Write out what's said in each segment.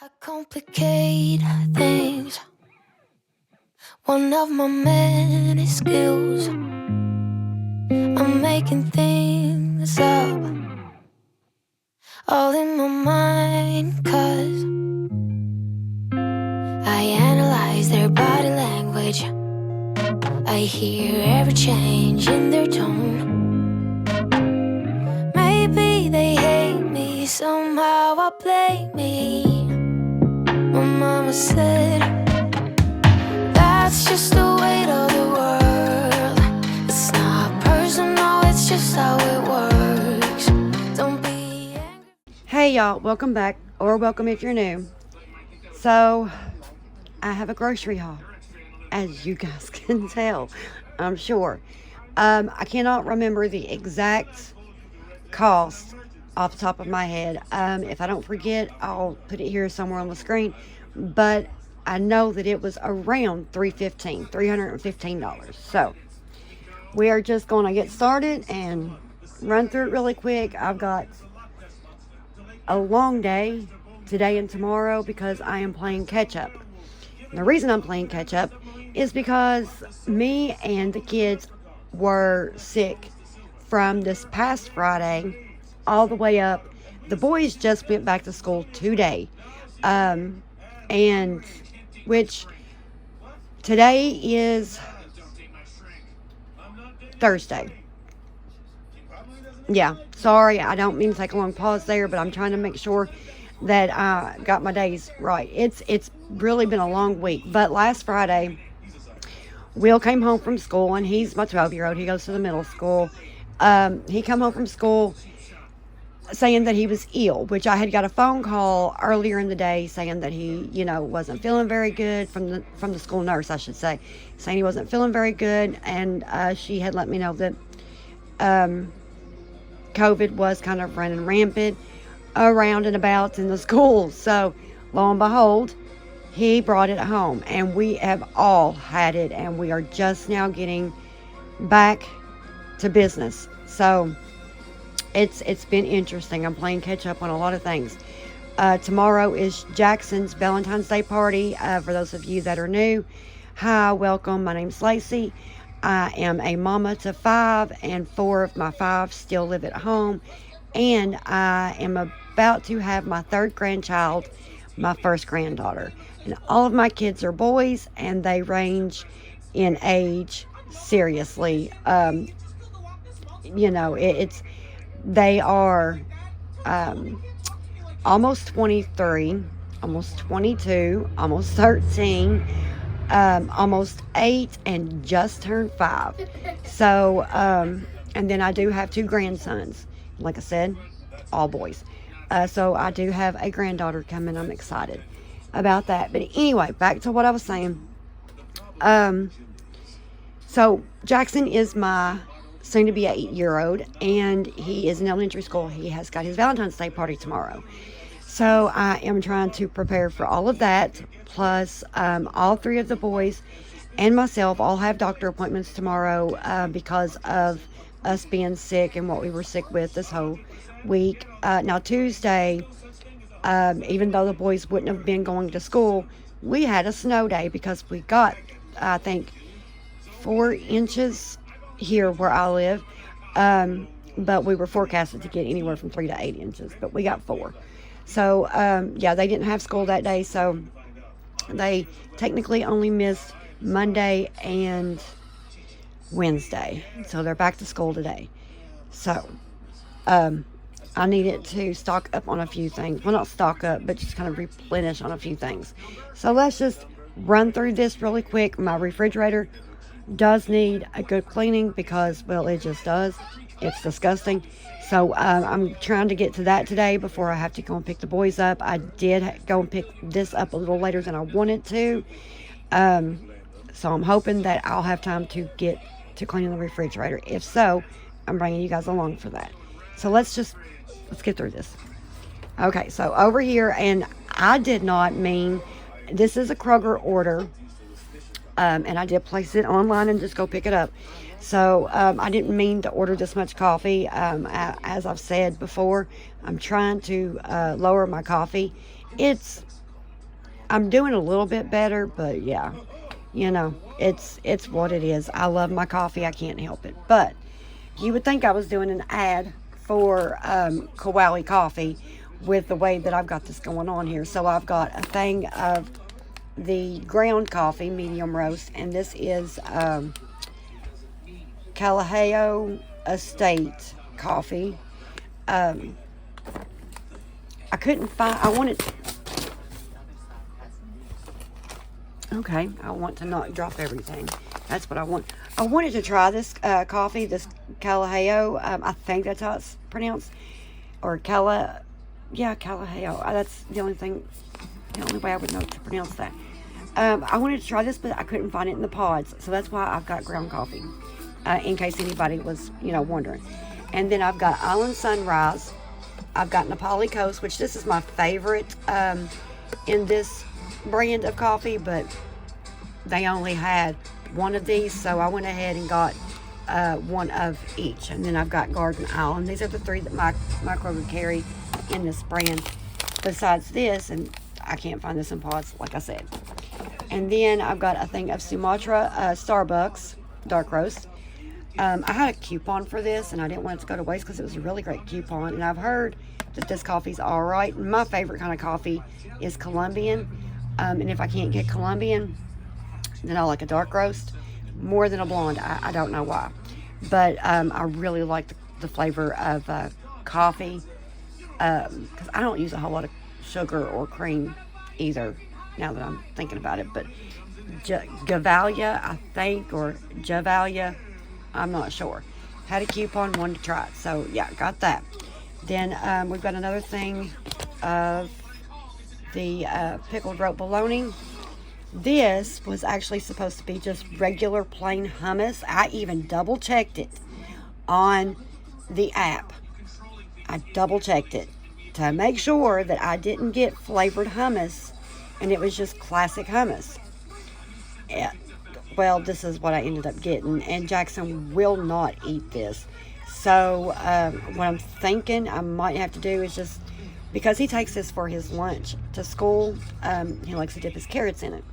I complicate things. One of my many skills. I'm making things up, all in my mind, 'cause I analyze their body language. I hear every change in their tone. Maybe they hate me, somehow I blame me. My mama said, that's just the weight of the world. It's not personal, it's just how it works. Don't be angry. Hey y'all, welcome back, or welcome if you're new. So, I have a grocery haul, as you guys can tell, I'm sure. I cannot remember the exact cost off the top of my head. If I don't forget, I'll put it here somewhere on the screen. But I know that it was around $315. So, we are just going to get started and run through it really quick. I've got a long day today and tomorrow because I am playing catch up. The reason I'm playing catch up is because me and the kids were sick from this past Friday all the way up. The boys just went back to school today, and which today is Thursday. Yeah, sorry, I don't mean to take a long pause there, but I'm trying to make sure that I got my days right. It's really been a long week, but last Friday, Will came home from school, and he's my 12-year-old. He goes to the middle school. He come home from school saying that he was ill, which I had got a phone call earlier in the day saying that he, wasn't feeling very good from the school nurse, I should say, saying he wasn't feeling very good, and she had let me know that COVID was kind of running rampant around and about in the schools. So, lo and behold, he brought it home, and we have all had it, and we are just now getting back to business. So, it's been interesting. I'm playing catch up on a lot of things. Tomorrow is Jackson's Valentine's Day party. For those of you that are new, hi, welcome. My name's Lacey. I am a mama to 5, and 4 of my 5 still live at home. And I am about to have my 3rd grandchild, my 1st granddaughter. And all of my kids are boys, and they range in age, seriously. They are almost 23, almost 22, almost 13, almost 8, and just turned 5. So, and then I do have 2 grandsons. Like I said, all boys. So I do have a granddaughter coming. I'm excited about that. But anyway, back to what I was saying. So Jackson is my soon-to-be 8-year-old, and he is in elementary school. He has got his Valentine's Day party tomorrow. So I am trying to prepare for all of that. Plus, all 3 of the boys and myself all have doctor appointments tomorrow because of us being sick and what we were sick with this whole week. Now, Tuesday, even though the boys wouldn't have been going to school, we had a snow day because we got, I think, 4 inches here where I live. But we were forecasted to get anywhere from 3 to 8 inches, but we got 4. So, they didn't have school that day, so they technically only missed Monday and Wednesday. So they're back to school today. So, I needed to stock up on a few things. Well, not stock up, but just kind of replenish on a few things. So let's just run through this really quick. My refrigerator does need a good cleaning because, well, it just does. It's disgusting. So I'm trying to get to that today before I have to go and pick the boys up. I did go and pick this up a little later than I wanted to. So I'm hoping that I'll have time to get to cleaning the refrigerator. If so, I'm bringing you guys along for that. So let's get through this. Okay, so over here, and I did not mean, this is a Kroger order. And I did place it online and just go pick it up. So I didn't mean to order this much coffee. As I've said before, I'm trying to lower my coffee. It's I'm doing a little bit better, but yeah, it's what it is. I love my coffee. I can't help it. But you would think I was doing an ad for Kowali Coffee with the way that I've got this going on here. So I've got a thing of the ground coffee, medium roast, and this is Kalaheo Estate coffee. I couldn't find, I wanted, okay, I want to not drop everything. That's what I want. I wanted to try this coffee, this Kalaheo. I think that's how it's pronounced. Or Kalaheo. That's the only way I would know to pronounce that. I wanted to try this, but I couldn't find it in the pods. So that's why I've got ground coffee, in case anybody was, wondering. And then I've got Island Sunrise. I've got Nepali Coast, which this is my favorite in this brand of coffee, but they only had one of these, so I went ahead and got one of each. And then I've got Garden Island. These are the three that my Kroger carry in this brand. Besides this, and I can't find this in pods, like I said. And then I've got a thing of Sumatra Starbucks dark roast. I had a coupon for this, and I didn't want it to go to waste because it was a really great coupon. And I've heard that this coffee's all right. My favorite kind of coffee is Colombian. And if I can't get Colombian, then I like a dark roast more than a blonde. I don't know why. But I really like the flavor of coffee because I don't use a whole lot of sugar or cream either, now that I'm thinking about it. But Javalia, I think, or Javalia, I'm not sure. Had a coupon, wanted to try it. So, yeah, got that. Then we've got another thing of the pickled rope bologna. This was actually supposed to be just regular plain hummus. I even double checked it on the app. I double checked it to make sure that I didn't get flavored hummus and it was just classic hummus. Yeah. Well, this is what I ended up getting, and Jackson will not eat this. So what I'm thinking I might have to do is just, because he takes this for his lunch to school, he likes to dip his carrots in it.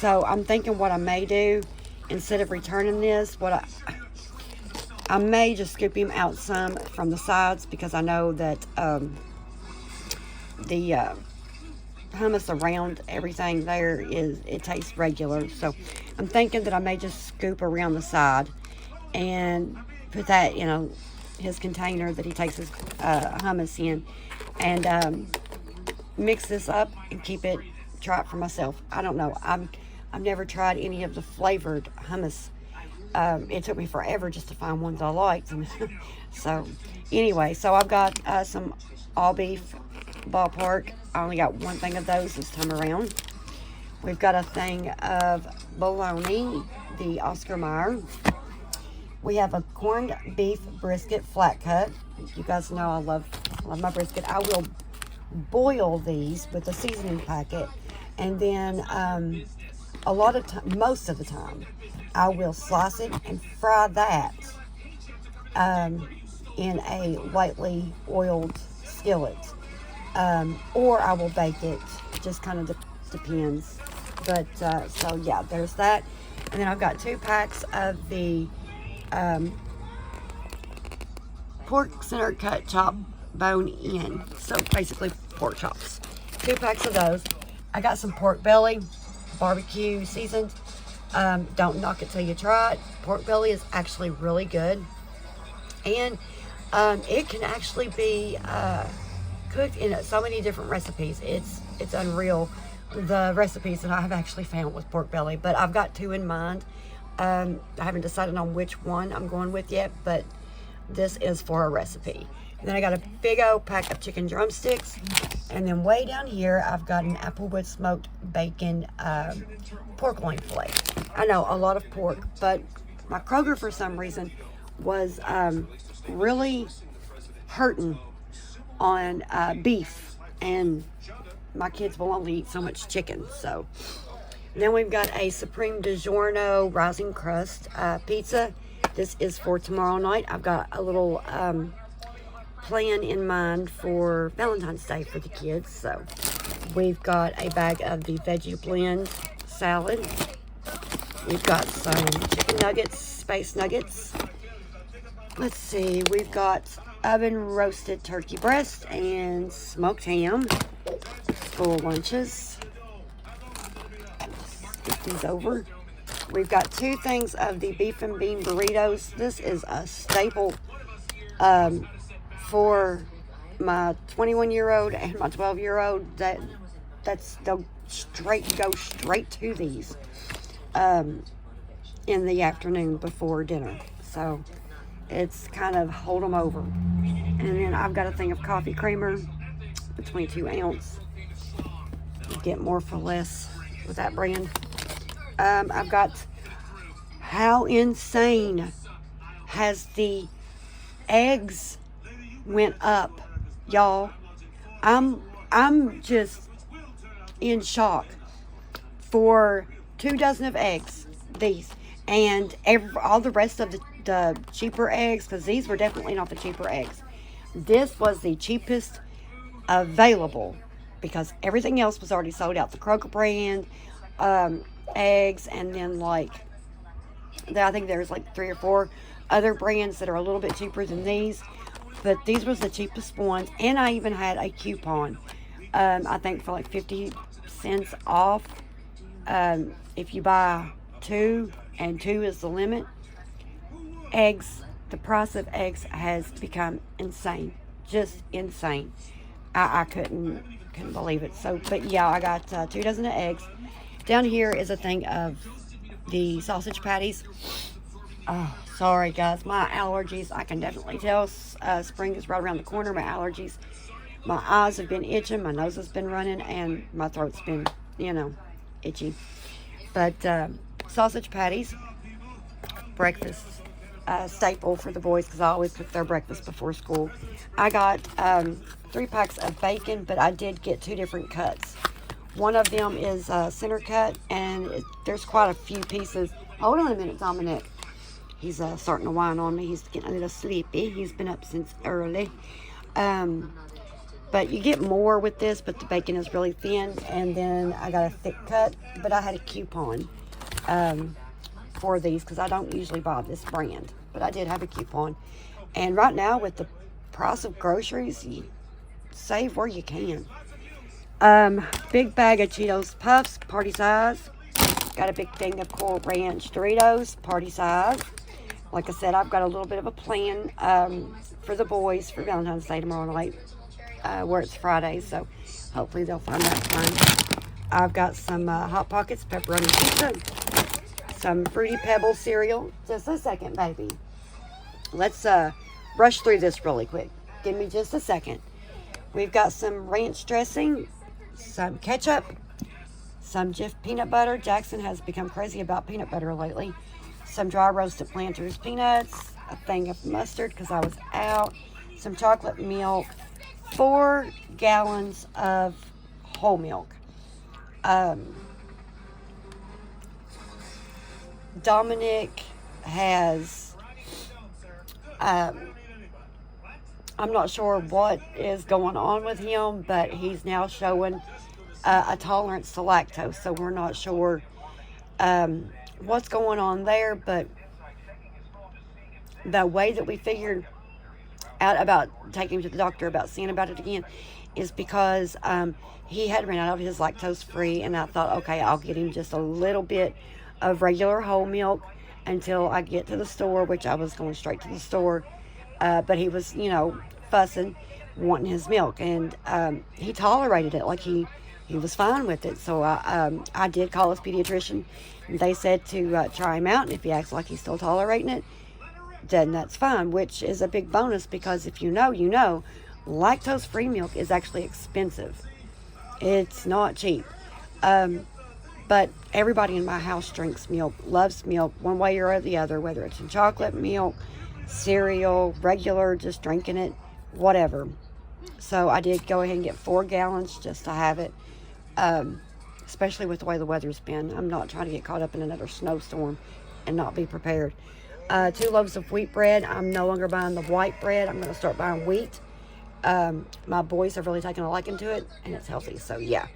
So I'm thinking what I may do, instead of returning this, I may just scoop him out some from the sides, because I know that the hummus around everything there it tastes regular. So I'm thinking that I may just scoop around the side and put that in his container that he takes his hummus in, and mix this up and try it for myself. I don't know. I've never tried any of the flavored hummus. It took me forever just to find ones I liked. And so anyway, so I've got some all beef ballpark. I only got one thing of those this time around. We've got a thing of bologna, the Oscar Mayer. We have a corned beef brisket flat cut. You guys know I love my brisket. I will boil these with a seasoning packet, and then most of the time, I will slice it and fry that in a lightly oiled skillet. Or I will bake it. Just kind of depends. But, so yeah, there's that. And then I've got 2 packs of the pork center cut chop bone in. So basically pork chops. 2 packs of those. I got some pork belly, barbecue seasoned. Don't knock it till you try it. Pork belly is actually really good. And it can actually be cooked in so many different recipes. It's unreal, the recipes that I have actually found with pork belly. But I've got 2 in mind. I haven't decided on which one I'm going with yet, but this is for a recipe. And then I got a big old pack of chicken drumsticks. And then way down here, I've got an Applewood smoked bacon pork loin fillet. I know, a lot of pork, but my Kroger, for some reason, was really hurting on beef, and my kids will only eat so much chicken. So then we've got a Supreme DiGiorno rising crust pizza. This is for tomorrow night. I've got a little plan in mind for Valentine's Day for the kids. So We've got a bag of the Veggie Blend salad. We've got some chicken nuggets, space nuggets. Let's see, we've got oven roasted turkey breast and smoked ham. Full lunches. Get these over. We've got 2 things of the beef and bean burritos. This is a staple for my 21-year-old and my 12-year-old. They'll go straight to these in the afternoon before dinner. So it's kind of hold them over. And then I've got a thing of coffee creamer, the 22 ounce. You get more for less with that brand. I've got, how insane has the eggs went up, y'all? I'm just in shock. For 2 dozen of eggs, these, and all the rest of the cheaper eggs, because these were definitely not the cheaper eggs. This was the cheapest available because everything else was already sold out. The Kroger brand eggs, and then I think there's like 3 or 4 other brands that are a little bit cheaper than these, but these was the cheapest ones. And I even had a coupon, I think for like 50 cents off if you buy 2, and 2 is the limit. Eggs, the price of eggs has become insane, just insane. I couldn't believe it. So, but yeah, I got 2 dozen of eggs. Down here is a thing of the sausage patties. Oh, sorry guys, my allergies, I can definitely tell spring is right around the corner. My allergies, my eyes have been itching, my nose has been running, and my throat's been, itchy. But sausage patties, breakfast staple for the boys, because I always cook their breakfast before school. I got 3 packs of bacon, but I did get 2 different cuts. One of them is center cut, and there's quite a few pieces. Hold on a minute, Dominic. He's starting to whine on me. He's getting a little sleepy. He's been up since early. But you get more with this, but the bacon is really thin. And then I got a thick cut, but I had a coupon for these because I don't usually buy this brand, but I did have a coupon. And right now, with the price of groceries, you save where you can. Big bag of Cheetos Puffs, party size. Got a big thing of Coral Ranch Doritos, party size. Like I said, I've got a little bit of a plan for the boys for Valentine's Day tomorrow night, where it's Friday, so hopefully they'll find that fun. I've got some Hot Pockets pepperoni pizza, some Fruity Pebbles cereal. Just a second, baby. Let's rush through this really quick. Give me just a second. We've got some ranch dressing, some ketchup, some Jif peanut butter. Jackson has become crazy about peanut butter lately. Some dry roasted Planters peanuts, a thing of mustard because I was out, some chocolate milk, 4 gallons of whole milk. Dominic has, I'm not sure what is going on with him, but he's now showing a tolerance to lactose, so we're not sure what's going on there, but the way that we figured out about taking him to the doctor about seeing about it again is because he had ran out of his lactose free, and I thought, okay, I'll get him just a little bit of regular whole milk until I get to the store, which I was going straight to the store, but he was, fussing, wanting his milk, and he tolerated it, like he was fine with it. So I did call his pediatrician. They said to try him out, and if he acts like he's still tolerating it, then that's fine, which is a big bonus, because if you know, lactose-free milk is actually expensive. It's not cheap. But everybody in my house drinks milk, loves milk, one way or the other, whether it's in chocolate milk, cereal, regular, just drinking it, whatever. So I did go ahead and get 4 gallons just to have it, especially with the way the weather's been. I'm not trying to get caught up in another snowstorm and not be prepared. 2 loaves of wheat bread. I'm no longer buying the white bread. I'm going to start buying wheat. My boys have really taken a liking to it, and it's healthy. So yeah,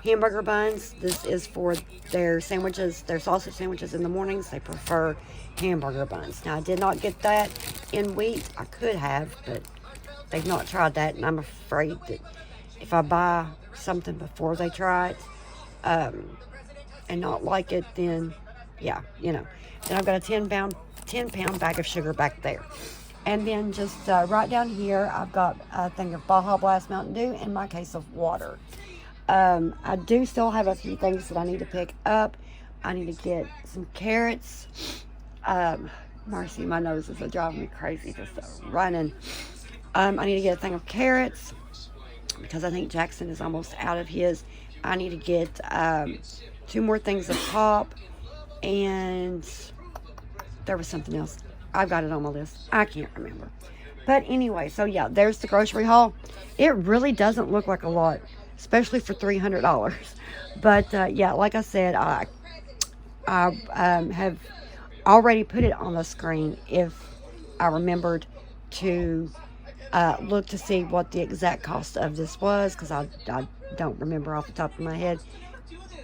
hamburger buns. This is for their sandwiches, their sausage sandwiches in the mornings. They prefer hamburger buns. Now I did not get that in wheat. I could have, but they've not tried that, and I'm afraid that if I buy something before they try it, and not like it, then yeah, Then I've got a 10 pound bag of sugar back there. And then just right down here, I've got a thing of Baja Blast Mountain Dew and my case of water. I do still have a few things that I need to pick up. I need to get some carrots. Marcy, my nose is driving me crazy just running. I need to get a thing of carrots because I think Jackson is almost out of his. I need to get 2 more things of pop, and there was something else. I've got it on my list. I can't remember. But anyway, so yeah, there's the grocery haul. It really doesn't look like a lot, especially for $300. But yeah, like I said, I have already put it on the screen if I remembered to look to see what the exact cost of this was, because I don't remember off the top of my head.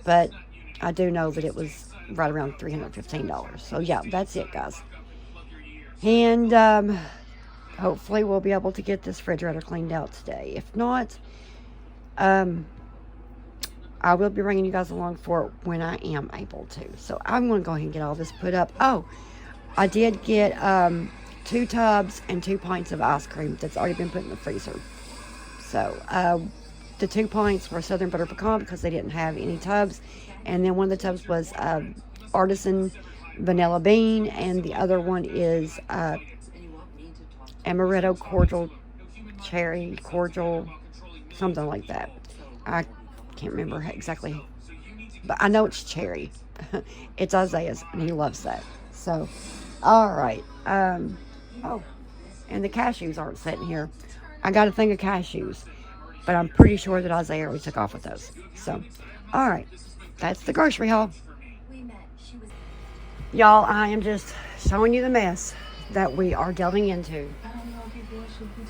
But I do know that it was right around $315. So yeah, that's it, guys. And hopefully we'll be able to get this refrigerator cleaned out today. If not, I will be bringing you guys along for it when I am able to. So I'm going to go ahead and get all this put up. Oh, I did get 2 tubs and 2 pints of ice cream that's already been put in the freezer. So the 2 pints were Southern Butter Pecan because they didn't have any tubs. And then one of the tubs was Artisan Vanilla Bean, and the other one is Amaretto Cordial Cherry Cordial, something like that. I can't remember exactly, but I know it's cherry. It's Isaiah's, and he loves that. So, all right. Oh, and the cashews aren't sitting here. I got a thing of cashews, but I'm pretty sure that Isaiah already took off with those. So, all right. That's the grocery haul. Y'all, I am just showing you the mess that we are delving into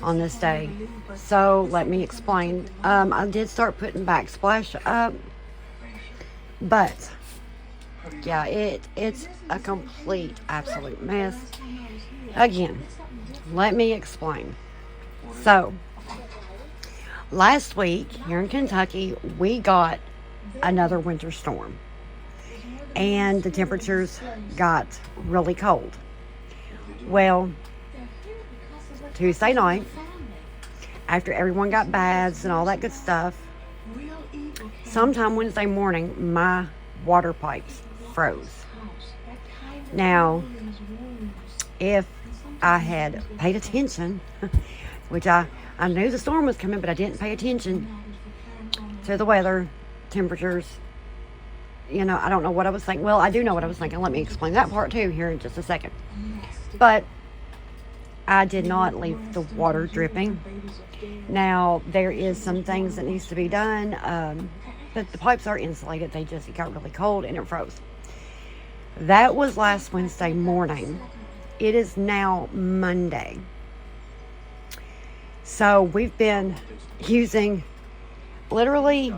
on this day. So let me explain. I did start putting backsplash up, but yeah, it's a complete, absolute mess. Again, let me explain. So last week here in Kentucky, we got another winter storm, and the temperatures got really cold. Well, Tuesday night, after everyone got baths and all that good stuff, sometime Wednesday morning, my water pipes froze. Now, if I had paid attention, which I knew the storm was coming, but I didn't pay attention to the weather, temperatures, I don't know what I was thinking. Well, I do know what I was thinking. Let me explain that part too here in just a second. But I did not leave the water dripping. Now, there is some things that needs to be done, but the pipes are insulated. It got really cold and it froze. That was last Wednesday morning. It is now Monday. So we've been using literally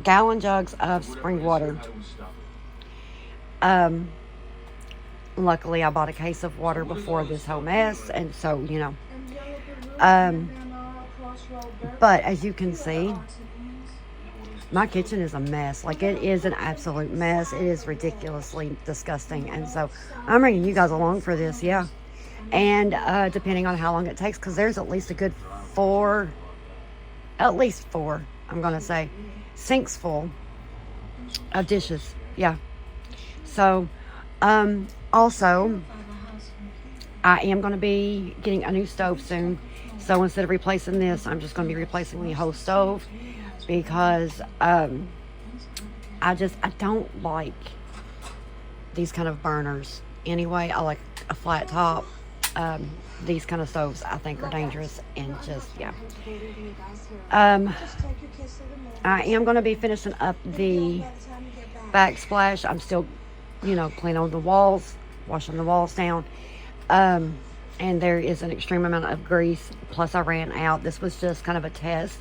gallon jugs of spring water. Luckily I bought a case of water before this whole mess, and so but as you can see, my kitchen is a mess. Like, it is an absolute mess. It is ridiculously disgusting, and so I'm bringing you guys along for this. Yeah. And depending on how long it takes, because there's at least a good 4, I'm gonna say, sinks full of dishes. Yeah. So also I am going to be getting a new stove soon, so instead of replacing this, I'm just going to be replacing the whole stove, because I don't like these kind of burners anyway. I like a flat top. These kind of stoves I think are dangerous, and just I am going to be finishing up the backsplash. I'm still cleaning on the walls, washing the walls down. and there is an extreme amount of grease. Plus, I ran out. This was just kind of a test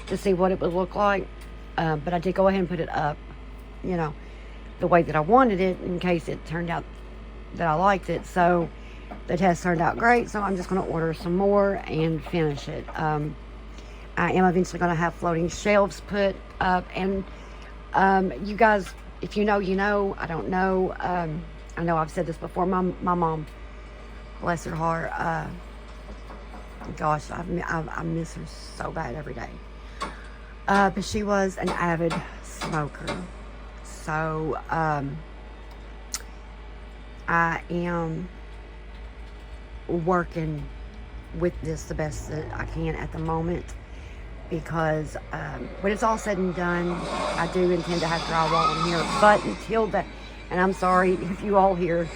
to see what it would look like. But I did go ahead and put it up, you know, the way that I wanted it in case it turned out that I liked it. So the test turned out great. So I'm just going to order some more and finish it. I am eventually going to have floating shelves put up. And you guys, if you know, you know. I don't know. I know I've said this before. My mom, bless her heart. Gosh, I miss her so bad every day. But she was an avid smoker. So I am working with this the best that I can at the moment, because when it's all said and done, I do intend to have drywall in here. But until that, and I'm sorry if you all hear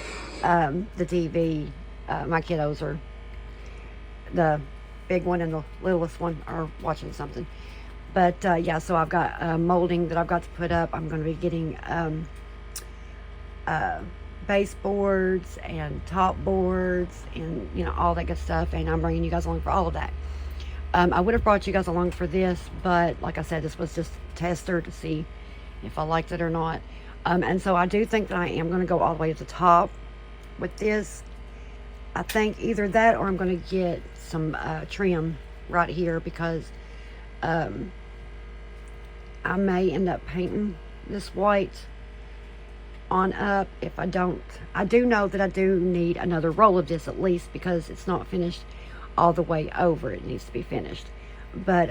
the TV, my kiddos are, the big one and the littlest one are watching something. But yeah, so I've got molding that I've got to put up. I'm going to be getting baseboards and top boards and, you know, all that good stuff. And I'm bringing you guys along for all of that. I would have brought you guys along for this, but like I said, this was just a tester to see if I liked it or not. And so I do think that I am going to go all the way to the top with this. I think either that or I'm going to get some trim right here, because I may end up painting this white on up. If I don't, I do know that I do need another roll of this at least, because it's not finished all the way over. It needs to be finished. But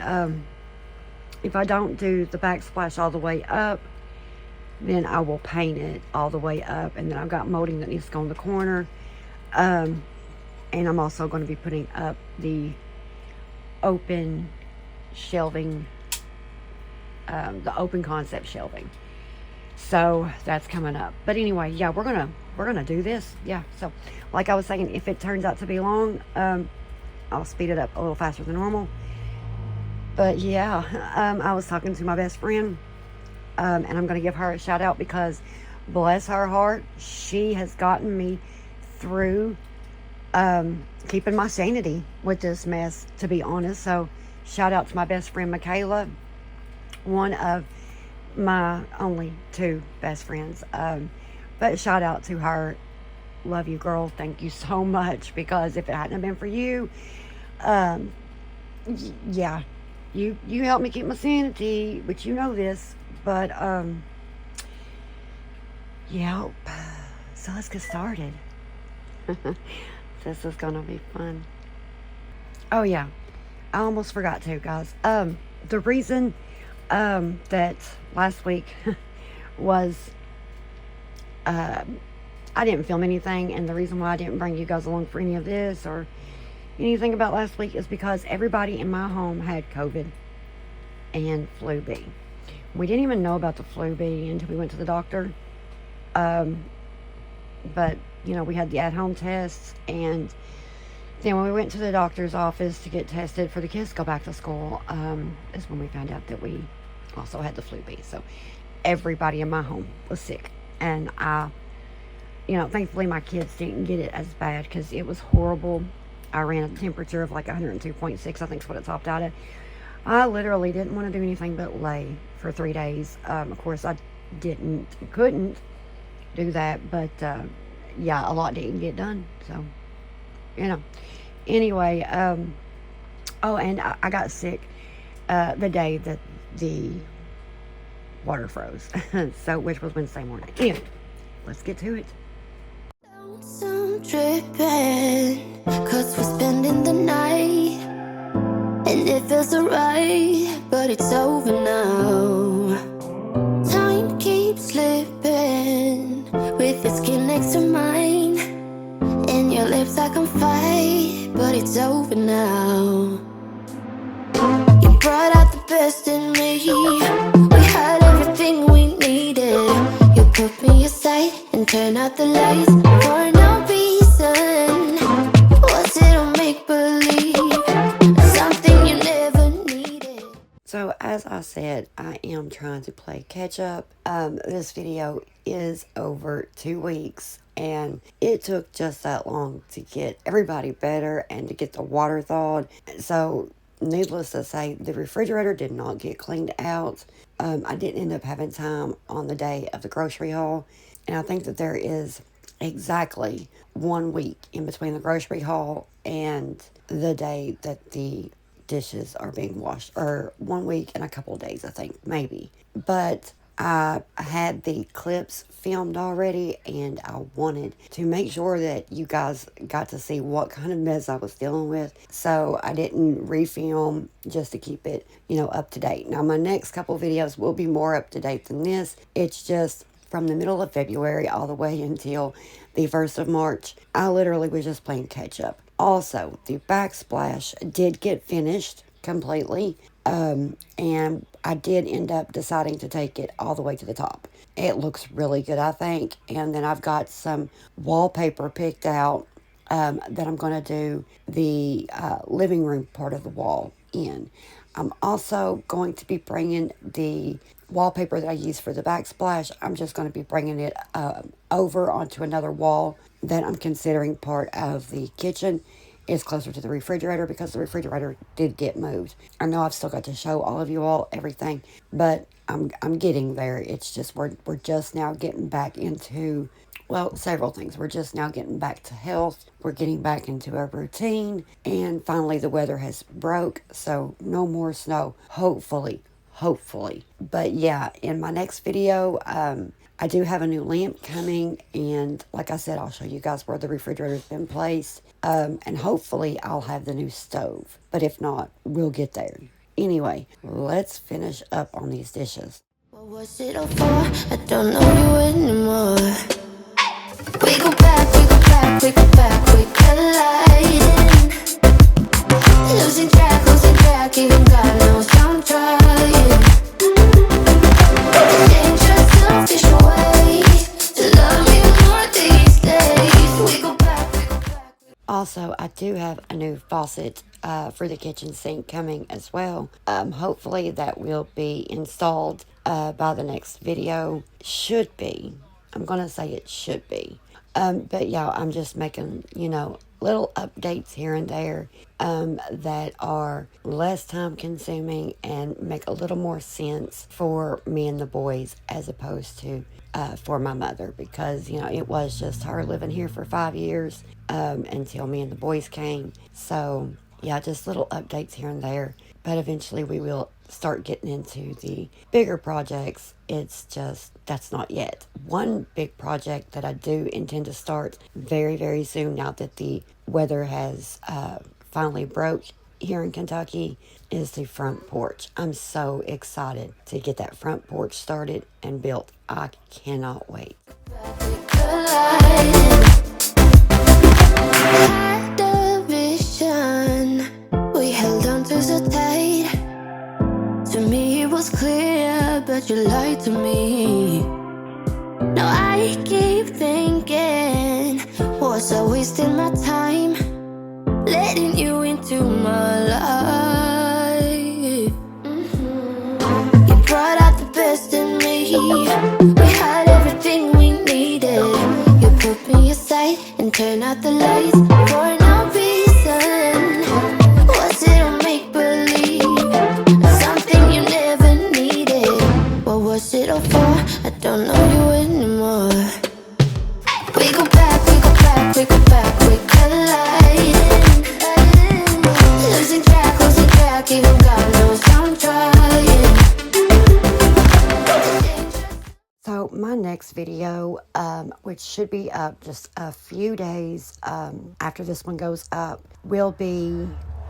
if I don't do the backsplash all the way up, then I will paint it all the way up. And then I've got molding that needs to go in the corner. And I'm also going to be putting up the open shelving, the open concept shelving. So that's coming up. But anyway, yeah, we're gonna do this. Yeah. So like I was saying, if it turns out to be long, I'll speed it up a little faster than normal. But yeah, I was talking to my best friend, and I'm going to give her a shout out, because bless her heart, she has gotten me through keeping my sanity with this mess, to be honest. So shout out to my best friend Michaela, one of my only two best friends. But shout out to her. Love you, girl. Thank you so much, because if it hadn't been for you, yeah, you helped me keep my sanity, which you know this. But yeah, so let's get started. This is gonna be fun. Oh yeah, I almost forgot to, guys. The reason that last week was I didn't film anything, and the reason why I didn't bring you guys along for any of this or anything about last week is because everybody in my home had COVID and flu B. We didn't even know about the flu B until we went to the doctor. But, you know, we had the at-home tests, and then when we went to the doctor's office to get tested for the kids to go back to school, is when we found out that we also had the flu B. So everybody in my home was sick, and you know, thankfully my kids didn't get it as bad, because it was horrible. I ran a temperature of like 102.6, I think is what it topped out at. I literally didn't want to do anything but lay for 3 days. Of course, I couldn't do that, but yeah, a lot didn't get done. So, you know, anyway, oh, and I got sick the day that the water froze, so, which was Wednesday morning. Anyway, let's get to it. Some dripping, cause we're spending the night, and it feels alright, but it's over now. Time keeps slipping, with your skin next to mine, and your lips I can fight, but it's over now. You brought out the best in me, we had everything we needed. You put me aside and turn out the lights for no reason. Was it a make-believe, something you never needed? So as I said, I am trying to play catch up. This video is over 2 weeks, and it took just that long to get everybody better and to get the water thawed. So needless to say, the refrigerator did not get cleaned out. I didn't end up having time on the day of the grocery haul, and I think that there is exactly 1 week in between the grocery haul and the day that the dishes are being washed, or 1 week and a couple of days, I think, maybe. But I had the clips filmed already, and I wanted to make sure that you guys got to see what kind of mess I was dealing with. So I didn't refilm, just to keep it, up to date. Now, my next couple videos will be more up to date than this. It's just from the middle of February all the way until the 1st of March, I literally was just playing catch up. Also, the backsplash did get finished completely. And I did end up deciding to take it all the way to the top. It looks really good, I think. And then I've got some wallpaper picked out that I'm going to do the living room part of the wall in. I'm also going to be bringing the wallpaper that I use for the backsplash. I'm just going to be bringing it over onto another wall that I'm considering part of the kitchen. Is closer to the refrigerator, because the refrigerator did get moved. I know I've still got to show all of you all everything, but I'm getting there. It's just we're just now getting back into, well, several things. We're just now getting back to health. We're getting back into a routine, and finally the weather has broke, so no more snow. Hopefully. But yeah, in my next video, I do have a new lamp coming, and like I said, I'll show you guys where the refrigerator's been placed, and hopefully I'll have the new stove. But if not, we'll get there. Anyway, let's finish up on these dishes. What was it all for? I don't know you anymore. We go back, we go back, we go back, we colliding. Losing track, even God knows I'm trying. Dangerous, selfish way to love you more these days. We go back, we go back. Also, I do have a new faucet for the kitchen sink coming as well. Hopefully that will be installed by the next video. Should be. I'm going to say it should be. But yeah, I'm just making, little updates here and there that are less time consuming and make a little more sense for me and the boys, as opposed to for my mother, because it was just her living here for 5 years until me and the boys came. So yeah, just little updates here and there, but eventually we will start getting into the bigger projects. It's just that's not yet. One big project that I do intend to start very, very soon, now that the weather has finally broke here in Kentucky, is the front porch. I'm so excited to get that front porch started and built. I cannot wait. Had a vision, we held on to so tight. To me it was clear, but you lied to me. Now I keep thinking, was I wasting my time letting you into my life? You brought out the best in me. We had everything we needed. You put me aside and turned out the lights for no reason. Was it a make-believe? Something you never needed? What was it all for? I don't know you anymore. We go back, we go back, we go back, we colliding. Losing track, even God knows I'm trying. So my next video, which should be up just a few days after this one goes up, will be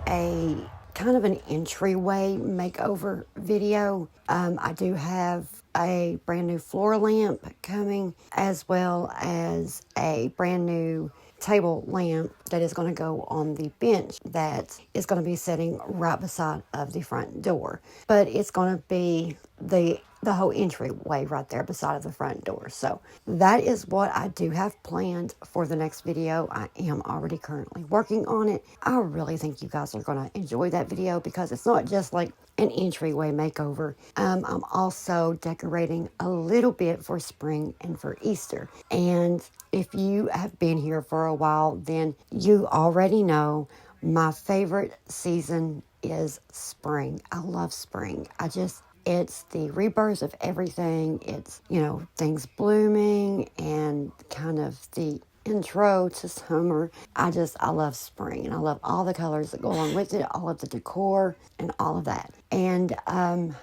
a kind of an entryway makeover video. I do have a brand new floor lamp coming, as well as a brand new table lamp that is going to go on the bench that is going to be sitting right beside of the front door. But it's going to be the the whole entryway right there beside the front door. So that is what I do have planned for the next video. I am already currently working on it. I really think you guys are going to enjoy that video because it's not just like an entryway makeover. I'm also decorating a little bit for spring and for Easter. And if you have been here for a while, then you already know my favorite season is spring. I love spring. It's the rebirth of everything. It's, things blooming and kind of the intro to summer. I love spring, and I love all the colors that go along with it, all of the decor and all of that. And then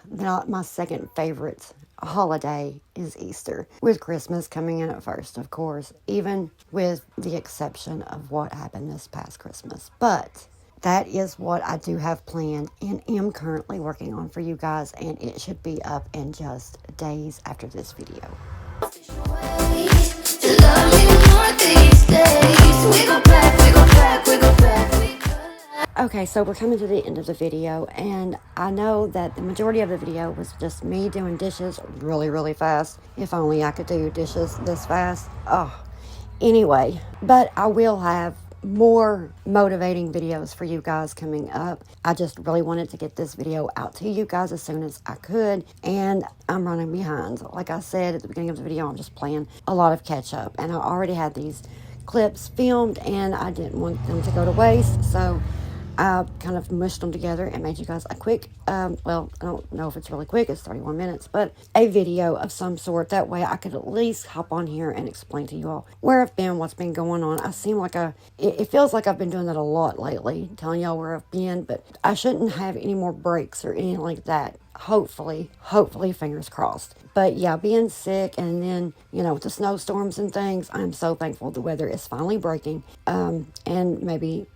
my second favorite holiday is Easter, with Christmas coming in at first, of course, even with the exception of what happened this past Christmas. But that is what I do have planned and am currently working on for you guys, and it should be up in just days after this video. Okay, so we're coming to the end of the video, and I know that the majority of the video was just me doing dishes really, really fast. If only I could do dishes this fast. Anyway, but I will have more motivating videos for you guys coming up. I just really wanted to get this video out to you guys as soon as I could, and I'm running behind. Like I said at the beginning of the video, I'm just playing a lot of catch up, and I already had these clips filmed and I didn't want them to go to waste, so I kind of mushed them together and made you guys a quick, well, I don't know if it's really quick, it's 31 minutes, but a video of some sort. That way I could at least hop on here and explain to you all where I've been, what's been going on. It feels like I've been doing that a lot lately, telling y'all where I've been, but I shouldn't have any more breaks or anything like that. Hopefully, fingers crossed. But yeah, being sick and then, with the snowstorms and things, I'm so thankful the weather is finally breaking. And maybe,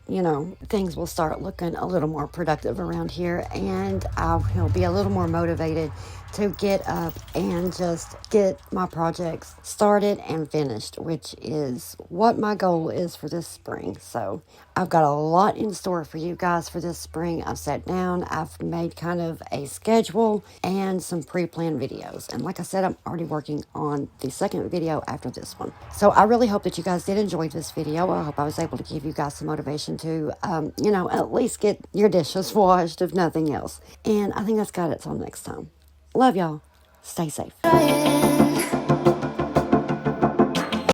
things will start looking a little more productive around here, and I will be a little more motivated to get up and just get my projects started and finished, which is what my goal is for this spring. So I've got a lot in store for you guys for this spring. I've sat down, I've made kind of a schedule and some pre-planned videos. And like I said, I'm already working on the second video after this one. So I really hope that you guys did enjoy this video. I hope I was able to give you guys some motivation to, at least get your dishes washed, if nothing else. And I think that's got it till next time. Love y'all. Stay safe.